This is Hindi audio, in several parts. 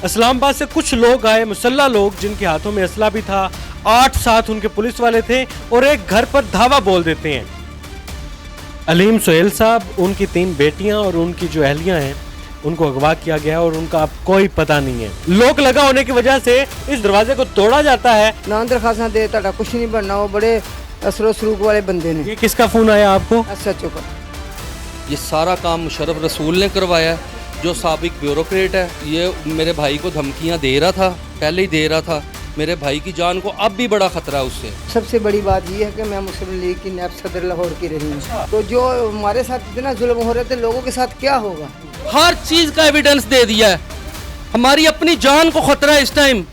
इस्लामाबाद से कुछ लोग आए, मुसल्ला लोग, जिनके हाथों में असला भी था। 8 साथ उनके पुलिस वाले थे और एक घर पर धावा बोल देते हैं। अलीम सुहेल साहब, उनकी 3 बेटियां और उनकी जो अहलियां हैं उनको अगवा किया गया और उनका अब कोई पता नहीं है। लोक लगा होने की वजह से इस दरवाजे को तोड़ा जाता है। ना दरखास्तां दे ताड़ा कुछ नहीं बनना, वो बड़े असरो सलूक वाले बंदे ने। ये किसका फोन आया आपको? SHO का। ये सारा काम मुशर्रफ रसूल ने करवाया है, जो साबिक ब्यूरोक्रेट है। ये मेरे भाई को धमकियां दे रहा था, पहले ही दे रहा था। मेरे भाई की जान को अब भी बड़ा खतरा है उससे। सबसे बड़ी बात ये है कि मैं मुस्लिम लीग की नायब सदर लाहौर की रही हूँ। तो जो हमारे साथ इतना जुल्म हो रहे थे, लोगों के साथ क्या होगा? हर चीज का एविडेंस दे दिया है, हमारी अपनी जान को खतरा है इस टाइम।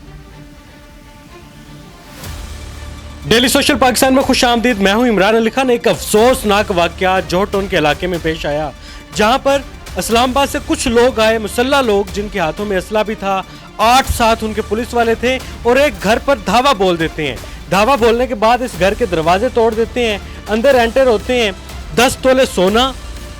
डेली सोशल पाकिस्तान में खुश आमदीद। मैं हूं इमरान अली खान। एक अफसोसनाक वाकया जोहटोन के इलाके में पेश आया, जहां पर इस्लामाबाद से कुछ लोग आए, मुसल्ला लोग, जिनके हाथों में असला भी था। 8 साथ उनके पुलिस वाले थे और एक घर पर धावा बोल देते हैं। धावा बोलने के बाद इस घर के दरवाजे तोड़ देते हैं, अंदर एंटर होते हैं। 10 तोले सोना,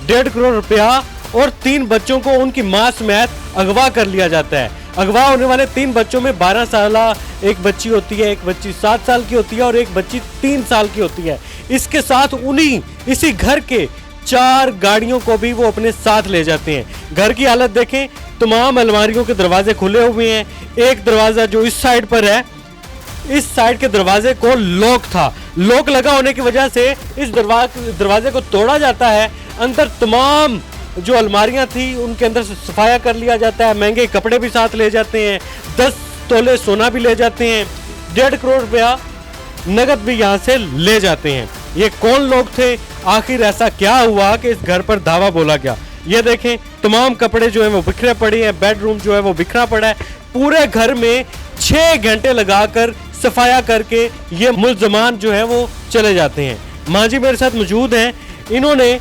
1.5 करोड़ रुपया और 3 बच्चों को उनकी मां समेत अगवा कर लिया जाता है। अगवा होने वाले 3 बच्चों में 12 साल एक बच्ची होती है, एक बच्ची 7 साल की होती है और एक बच्ची 3 साल की होती है। इसके साथ इसी घर के 4 गाड़ियों को भी वो अपने साथ ले जाते हैं। घर की हालत देखें, तमाम अलमारियों के दरवाजे खुले हुए हैं। एक दरवाजा जो इस साइड पर है, इस साइड के दरवाजे को लॉक था। लॉक लगा होने की वजह से इस दरवाजे को तोड़ा जाता है। अंदर तमाम जो अलमारियां थी उनके अंदर से सफाया कर लिया जाता है। महंगे कपड़े भी साथ ले जाते हैं, 10 तोले सोना भी ले जाते हैं, 1.5 करोड़ रुपया नगद भी यहाँ से ले जाते हैं। ये कौन लोग थे? आखिर ऐसा क्या हुआ कि इस घर पर धावा बोला गया? ये देखें, तमाम कपड़े जो है वो बिखरे पड़े हैं, बेडरूम जो है वो बिखरा पड़ा है। पूरे घर में 6 घंटे लगाकर सफाया करके ये मुल्जमान जो है वो चले जाते हैं। माँ जी मेरे साथ मौजूद हैं। इन्होंने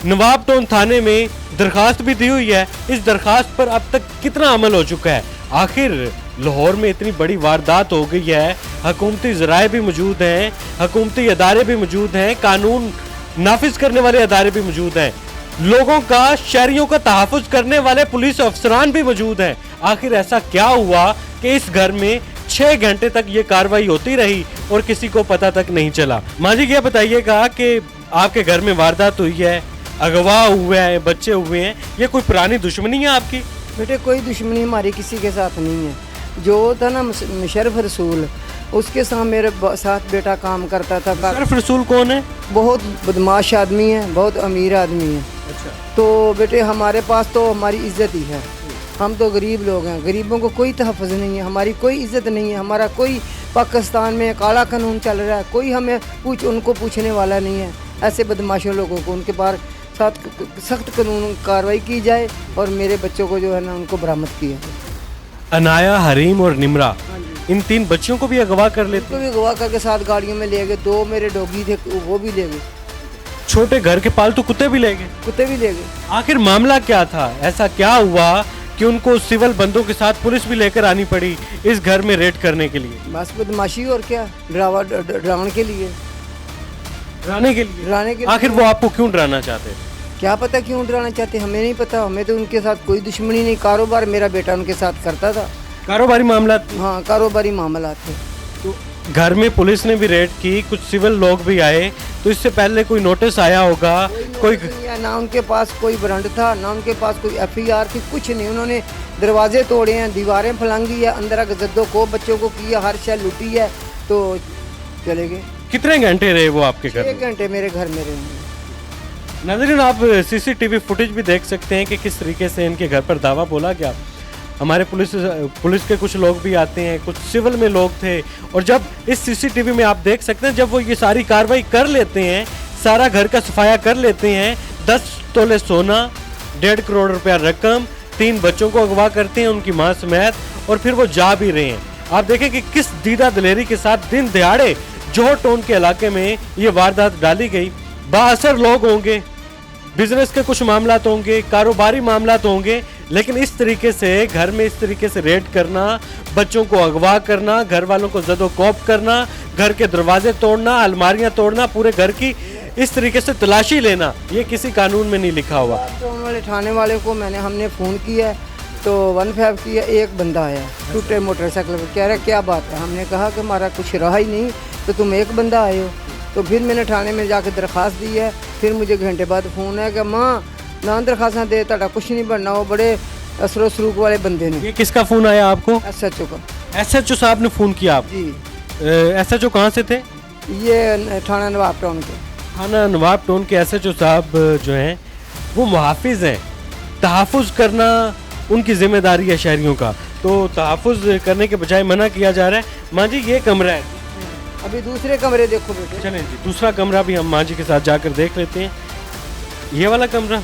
नवाब टाउन थाने में दरखास्त भी दी हुई है। इस दरखास्त पर अब तक कितना अमल हो चुका है? आखिर लाहौर में इतनी बड़ी वारदात हो गई है, हुकूमती ज़राए भी मौजूद हैं, हुकूमती अदारे भी मौजूद हैं, कानून नाफिज करने वाले अदारे भी मौजूद हैं, लोगों का, शहरियों का तहफ़्फ़ुज़ करने वाले पुलिस अफसरान भी मौजूद हैं। आखिर ऐसा क्या हुआ कि इस घर में 6 घंटे तक ये कार्रवाई होती रही और किसी को पता तक नहीं चला? माँ जी ये बताइएगा कि आपके घर में वारदात हुई है, अगवा हुए हैं, बच्चे हुए हैं, ये कोई पुरानी दुश्मनी है आपकी? बेटे कोई दुश्मनी हमारी किसी के साथ नहीं है। जो था ना मुशर्रफ रसूल, उसके साथ मेरे साथ बेटा काम करता था। मुशर्रफ रसूल कौन है? बहुत बदमाश आदमी है, बहुत अमीर आदमी है। अच्छा। तो बेटे हमारे पास तो हमारी इज्जत ही है। हम तो गरीब लोग हैं, गरीबों को कोई तहफ़्फ़ुज़ नहीं है, हमारी कोई इज्जत नहीं है। हमारा कोई पाकिस्तान में काला कानून चल रहा है, कोई हमें उनको पूछने वाला नहीं है। ऐसे बदमाशों लोगों को उनके पास साथ सख्त कानून कार्रवाई की जाए और मेरे बच्चों को जो है ना उनको बरामद किया। अनाया, हरीम और निमरा, इन 3 बच्चियों को भी अगवा कर लेते? उनको भी अगवा करके 7 गाड़ियों में ले गए। 2 मेरे डॉगी थे, वो भी ले गए। छोटे घर के पालतू कुत्ते भी ले गए? कुत्ते भी ले गए। आखिर मामला क्या था? ऐसा क्या हुआ कि उनको सिविल बंदों के साथ पुलिस भी लेकर आनी पड़ी इस घर में रेड करने के लिए? बस बदमाशी और क्या, डराने के लिए। डराने के लिए? आखिर वो आपको क्यों डराना चाहते थे? क्या पता क्यों डराना चाहते, हमें नहीं पता। हमें तो उनके साथ कोई दुश्मनी नहीं। कारोबार मेरा बेटा उनके साथ करता था। कारोबारी मामला? हाँ, कारोबारी मामला थे। तो घर में पुलिस ने भी रेड की, कुछ सिविल लोग भी आए, तो इससे पहले कोई नोटिस आया होगा? कोई ना उनके पास कोई वारंट था, ना उनके पास कोई FIR थी, कुछ नहीं। उन्होंने दरवाजे तोड़े हैं, दीवारें फलांगी है, अंदर गजद्दों को बच्चों को किया, हर शय लूटी है, तो चले गए। कितने घंटे रहे वो आपके घर? 1 घंटे मेरे घर में रहे। नाज़रीन, आप CCTV फुटेज भी देख सकते हैं कि किस तरीके से इनके घर पर दावा बोला गया। हमारे पुलिस के कुछ लोग भी आते हैं, कुछ सिविल में लोग थे, और जब इस CCTV में आप देख सकते हैं, जब वो ये सारी कार्रवाई कर लेते हैं, सारा घर का सफाया कर लेते हैं, 10 तोले सोना, 1.5 करोड़ रुपया रकम, 3 बच्चों को अगवा करते हैं उनकी मां समेत, और फिर वो जा भी रहे हैं। आप देखें कि किस दीदा दिलेरी के साथ दिन दहाड़े जोहटोन के इलाके में ये वारदात डाली गई। बाअसर लोग होंगे, बिजनेस के कुछ मामला तो होंगे, कारोबारी मामला तो होंगे, लेकिन इस तरीके से घर में इस तरीके से रेड करना, बच्चों को अगवा करना, घर वालों को जदोकोब करना, घर के दरवाजे तोड़ना, अलमारियां तोड़ना, पूरे घर की इस तरीके से तलाशी लेना, ये किसी कानून में नहीं लिखा हुआ। तो वाले थाने वाले को हमने फ़ोन किया है, तो 15 की एक बंदा आया टूटे मोटरसाइकिल पर, कह रहा क्या बात है। हमने कहा कि हमारा कुछ रहा ही नहीं तो तुम एक बंदा आए हो। तो फिर मैंने थाने में जाकर दरख्वास्त दी है। फिर मुझे घंटे बाद फ़ोन है कि माँ ना दरख्वास्त दे ताड़ा कुछ नहीं बनना, वो बड़े असरो सलूक वाले बंदे ने। ये किसका फ़ोन आया आपको? SHO का। SHO साहब ने फ़ोन किया आप? जी। SHO कहाँ से थे? ये थाना नवाब टाउन के। थाना नवाब टाउन के SHO साहब जो हैं वो मुहाफिज हैं। तहफ़्फ़ुज़ करना उनकी जिम्मेदारी है शहरियों का, तो तहफ़्फ़ुज़ करने के बजाय मना किया जा रहा है। माँ जी ये कमरा है, अभी दूसरे कमरे देखो बेटे। चलें जी दूसरा कमरा भी हम माँ जी के साथ जाकर देख लेते हैं। ये वाला कमरा,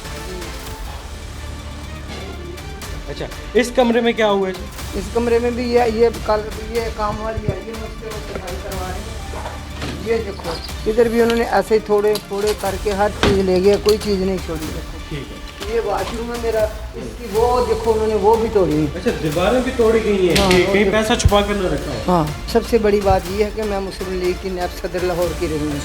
अच्छा इस कमरे में क्या हुआ जी? इस कमरे में भी ये काम वाली है, ये मुझसे वो सफाई करवा रहे हैं। ये देखो इधर भी उन्होंने ऐसे ही थोड़े थोड़े करके हर चीज़ ले गए, कोई चीज़ नहीं छोड़ी। देखो ठीक है। ये वाशरूम है मेरा, इसकी वो देखो उन्होंने वो भी तोड़ी है। अच्छा दीवारें भी तोड़ी गई हैं हाँ, कि वो कहीं तो- पैसा छुपा कर न रखा हो। हाँ सबसे बड़ी बात ये है कि मैं मुस्लिम लीग की नैब सदर लाहौर की रही हूँ,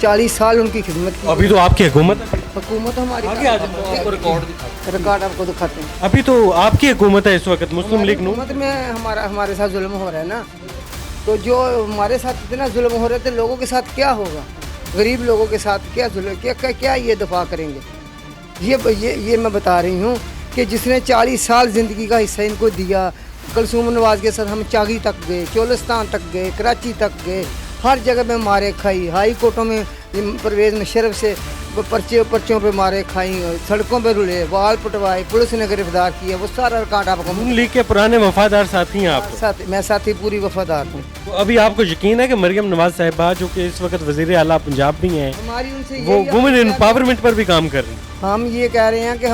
40 साल उनकी खिदमत की। अभी तो आपकी हुकूमत है, हुकूमत हमारी आगे आ जाओ, आपको रिकॉर्ड दिखा। रिकॉर्ड आपको दिखाते हैं। अभी तो आपकी हुकूमत है इस वक्त मुस्लिम लीग नून। हुकूमत में हमारे साथ जुल्म हो रहा है ना, तो जो हमारे साथ इतना जुल्म हो रहा है तो लोगों के साथ क्या होगा? गरीब लोगों के साथ क्या जुल्म, क्या ये दफा करेंगे? ये मैं बता रही हूँ कि जिसने 40 साल ज़िंदगी का हिस्सा इनको दिया। कलसूम नवाज के साथ हम चागी तक गए, चोलिस्तान तक गए, कराची तक गए, हर जगह में मारे खाई। हाई कोर्टों में परवेज़ मुशर्रफ से पर्चों पे मारे खाई, सड़कों पे रुले, वाल पटवाए, पुलिस ने गिरफ्तार किया। वो सारा रिकॉर्ड आपको नून लीग के पुराने वफादार साथी हैं आप। मैं साथी पूरी वफादार हूँ। तो अभी आपको यकीन है कि मरियम नवाज साहिबा जो कि इस वक्त वजीर आला पंजाब भी हैं, हमारी उनसे वो यही वुमेन अपील है एम्पावरमेंट पर भी काम कर रही हैं? हम ये कह रहे हैं कि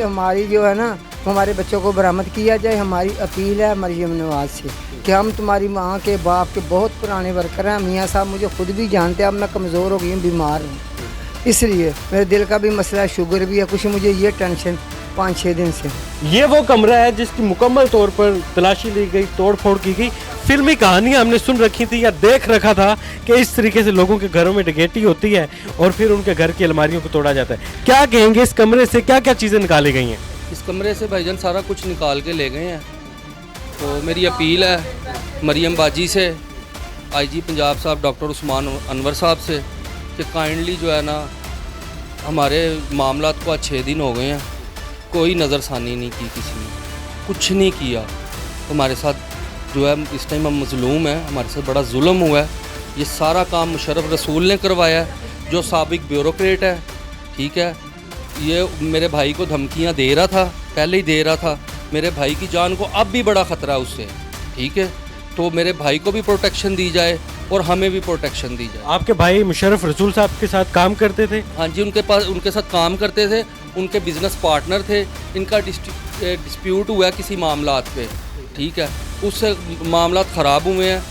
हमारी जो है ना, हमारे बच्चों को बरामद किया जाए। हमारी अपील है मरियम नवाज से कि हम तुम्हारी माँ के बाप के बहुत पुराने वर्कर हैं। मियाँ साहब मुझे खुद भी जानते हैं, अब मैं कमज़ोर हो गई हूँ, बीमार हूँ, इसलिए मेरे दिल का भी मसला है, शुगर भी है, कुछ मुझे ये टेंशन 5-6 दिन से। ये वो कमरा है जिसकी मुकम्मल तौर पर तलाशी ली गई, तोड़ फोड़ की गई। फिल्मी कहानियां हमने सुन रखी थी या देख रखा था कि इस तरीके से लोगों के घरों में डकैती होती है और फिर उनके घर की अलमारियों को तोड़ा जाता है। क्या कहेंगे इस कमरे से क्या क्या चीज़ें निकाली गई हैं? इस कमरे से भाईजान सारा कुछ निकाल के ले गए हैं। तो मेरी अपील है मरियम बाजी से, IG पंजाब साहब डॉक्टर उस्मान अनवर साहब से कि काइंडली जो है ना, हमारे मामलात को आज 6 दिन हो गए हैं, कोई नज़रसानी नहीं की, किसी ने कुछ नहीं किया हमारे साथ। जो है इस टाइम हम मजलूम हैं, हमारे साथ बड़ा जुल्म हुआ है। ये सारा काम मुशर्रफ रसूल ने करवाया है, जो साबिक ब्यूरोक्रेट है। ठीक है, ये मेरे भाई को धमकियां दे रहा था, पहले ही दे रहा था। मेरे भाई की जान को अब भी बड़ा ख़तरा है उससे। ठीक है, तो मेरे भाई को भी प्रोटेक्शन दी जाए और हमें भी प्रोटेक्शन दी जाए। आपके भाई मुशर्रफ रसूल साहब के साथ काम करते थे? हाँ जी, उनके साथ काम करते थे, उनके बिजनेस पार्टनर थे। इनका डिस्प्यूट हुआ है किसी मामलात पे। ठीक है, उससे मामलात ख़राब हुए हैं।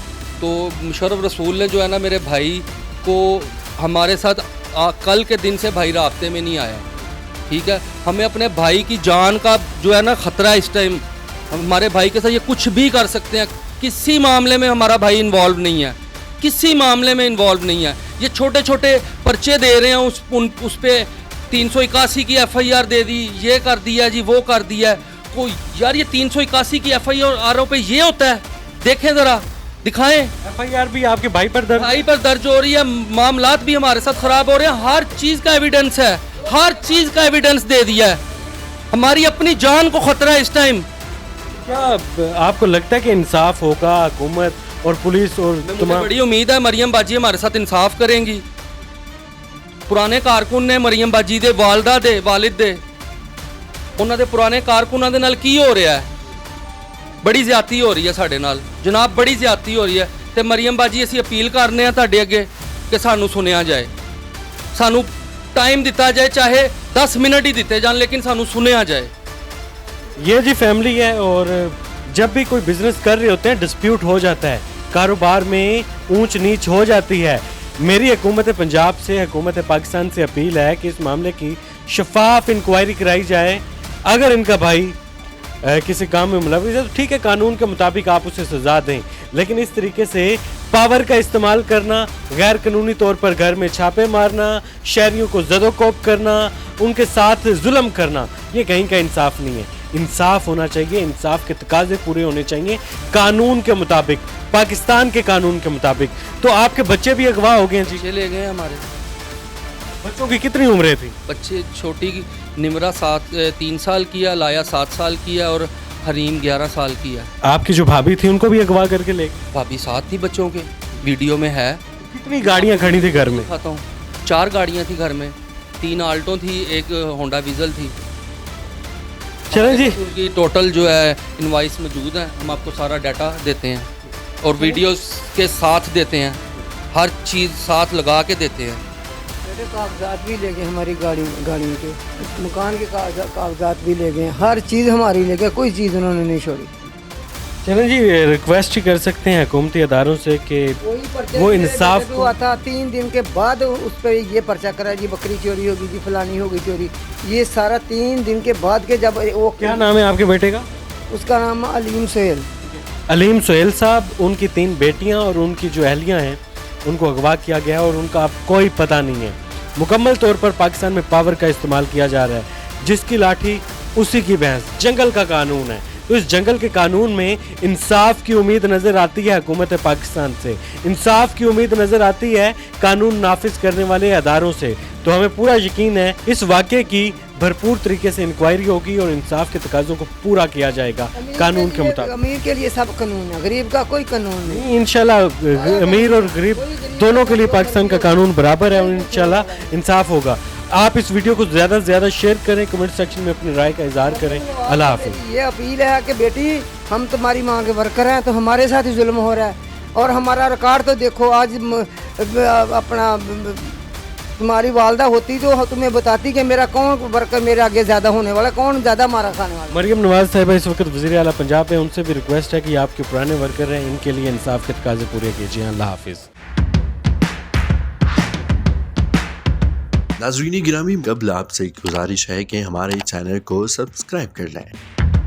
तो मुशर्रफ रसूल ने जो है ना, मेरे भाई को हमारे साथ कल के दिन से भाई राब्ते में नहीं आया। ठीक है, हमें अपने भाई की जान का जो है ना ख़तरा है इस टाइम। हमारे भाई के साथ ये कुछ भी कर सकते हैं। किसी मामले में हमारा भाई इन्वॉल्व नहीं है, किसी मामले में इन्वॉल्व नहीं है। ये छोटे छोटे पर्चे दे रहे हैं, उस पर 381 की FIR दे दी, ये कर दिया जी, वो कर दिया। को यार ये 381 की FIR पे ये होता है? देखें ज़रा, दिखाएं। FIR भी आपके भाई पर दर्ज? भाई पर दर्ज हो रही है, मामलात भी हमारे साथ ख़राब हो रहे हैं। हर चीज़ का एविडेंस है, हर चीज़ का एविडेंस दे दिया है। हमारी अपनी जान को ख़तरा है इस टाइम। क्या आपको लगता है कि इंसाफ होगा? हुकूमत और पुलिस और मुझे बड़ी उम्मीद है मरियम बाजी हमारे साथ इंसाफ करेंगी। पुराने कारकुन ने मरियम बाजी दे वालदा दे वालिद दे, ਉਹਨਾਂ ਦੇ ਪੁਰਾਣੇ ਕਾਰਕੁਨਾਂ ਦੇ ਨਾਲ ਕੀ ਹੋ ਰਿਹਾ ਹੈ? ਬੜੀ ਜ਼ਿਆਦਤੀ ਹੋ ਰਹੀ ਹੈ ਸਾਡੇ ਨਾਲ ਜਨਾਬ, ਬੜੀ ਜ਼ਿਆਦਤੀ ਹੋ ਰਹੀ ਹੈ। ਤੇ ਮਰੀਮ ਬਾਜੀ ਅਸੀਂ ਅਪੀਲ ਕਰਨੇ ਆ ਤੁਹਾਡੇ ਅੱਗੇ ਕਿ ਸਾਨੂੰ ਸੁਣਿਆ ਜਾਏ, ਸਾਨੂੰ टाइम दिता जाए, चाहे 10 मिनट ही दिते जान, लेकिन सानू सुनिया जाए। ये जी फैमिली है और जब भी कोई बिजनेस कर रहे होते हैं डिस्प्यूट हो जाता है, कारोबार में ऊंच नीच हो जाती है। मेरी हुकूमत पंजाब से, हुकूमत पाकिस्तान से अपील है कि इस मामले की शफाफ इंक्वायरी कराई जाए। अगर इनका भाई किसी काम में मुलविस है तो ठीक है, कानून के मुताबिक आप उसे सज़ा दें, लेकिन इस तरीके से पावर का इस्तेमाल करना, गैर कानूनी तौर पर घर में छापे मारना, शहरियों को ज़दोकोब करना, उनके साथ जुल्म करना, ये कहीं का इंसाफ नहीं है। इंसाफ होना चाहिए, इंसाफ के तकाजे पूरे होने चाहिए कानून के मुताबिक, पाकिस्तान के कानून के मुताबिक। तो आपके बच्चे भी अगवा हो गए जी? चले गए हमारे बच्चों की कितनी उम्रें थी? बच्चे, छोटी निमरा 3 साल किया, लाया 7 साल किया और हरीम 11 साल किया। आपकी जो भाभी थी उनको भी अगवा करके ले गए? भाभी साथ थी बच्चों के, वीडियो में है। कितनी गाड़ियां खड़ी थी घर में? दिखाता हूँ, 4 गाड़ियाँ थी घर में, 3 आल्टो थी, एक होंडा विजल थी। चलें जी, उनकी टोटल जो है इनवाइस मौजूद है, हम आपको सारा डाटा देते हैं और वीडियोस के साथ देते हैं, हर चीज़ साथ लगा के देते हैं। मेरे कागजात भी ले गए, हमारी गाड़ियों के, मकान के कागजात भी ले गए, हर चीज़ हमारी ले गए, कोई चीज़ उन्होंने नहीं छोड़ी। चलें जी, रिक्वेस्ट ही कर सकते हैं हुकूमती अदारों से कि वो इंसाफ को। हुआ था 3 दिन के बाद उस पर ये पर्चा करा जी, बकरी चोरी होगी जी, फलानी होगी चोरी, ये सारा 3 दिन के बाद के जब वो। क्या नाम है आपके बेटे का? उसका नाम है अलीम सोहेल। अलीम सोहेल साहब, उनकी 3 बेटियां और उनकी जो अहलियां हैं उनको अगवा किया गया और उनका अब कोई पता नहीं है। मुकम्मल तौर पर पाकिस्तान में पावर का इस्तेमाल किया जा रहा है, जिसकी लाठी उसी की भैंस। जंगल का कानून है, तो इस जंगल के कानून में इंसाफ की उम्मीद नज़र आती है हुकूमत पाकिस्तान से, इंसाफ की उम्मीद नज़र आती है कानून नाफिज करने वाले अदारों से। तो हमें पूरा यकीन है इस वाक़े की भरपूर तरीके से इंक्वायरी होगी और इंसाफ के तकाज़ों को पूरा किया जाएगा कानून के मुताबिक। अमीर के लिए सब कानून है, गरीब का कोई कानून नहीं। इंशाल्लाह अमीर और गरीब दोनों के लिए पाकिस्तान का कानून बराबर है और इंशाल्लाह इंसाफ होगा। आप इस वीडियो को ज़्यादा से ज़्यादा शेयर करें, कमेंट सेक्शन में अपनी राय का इजहार करें। अल्लाह हाफिज़। ये अपील है कि बेटी, हम तुम्हारी माँ के वर्कर हैं, तो हमारे साथ ही जुल्म हो रहा है और हमारा रिकॉर्ड तो देखो। आज अपना तुम्हारी वालदा होती तो तुम्हें बताती कि मेरा कौन वर्कर मेरे आगे ज़्यादा होने वाला, कौन ज़्यादा मारा खाने वाला। मरियम नवाज साहिबा इस वक्त वज़ीर आला पंजाब है, उनसे भी रिक्वेस्ट है कि आपके पुराने वर्कर हैं, इनके लिए इंसाफ के तकाजे पूरे कीजिए। अल्लाह हाफिज़। नाज़रीन गिरामी, कबल आपसे एक गुजारिश है कि हमारे चैनल को सब्सक्राइब कर लें।